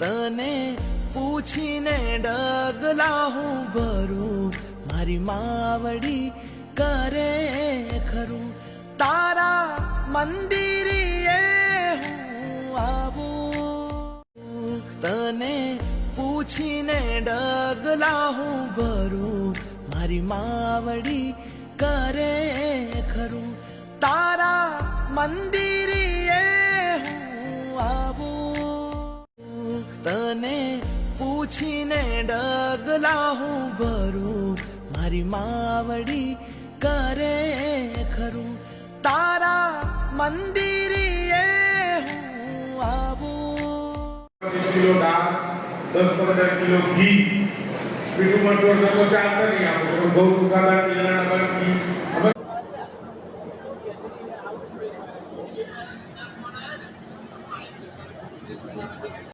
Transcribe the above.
તને પૂછીને ડગલા હું ભરું, મારી માવડી કરે ખરું. તારા મંદિરે હું આવું, તને પૂછીને ડગલા હું ભરું, મારી માવડી કરે ખરું. તારા મંદિરે હું આવું, તને પૂછીને ડગલા હું ભરું, મારી માવડી કરે ખરું. તારા મંદિરે હું આવું. 25 કિલો દાળ, 10-15 કિલો ઘી, બીજું પણ જોડે તો ચાલશે નહીં. આપણે બહુ દુકાનદાર કિલ્લાના ઘી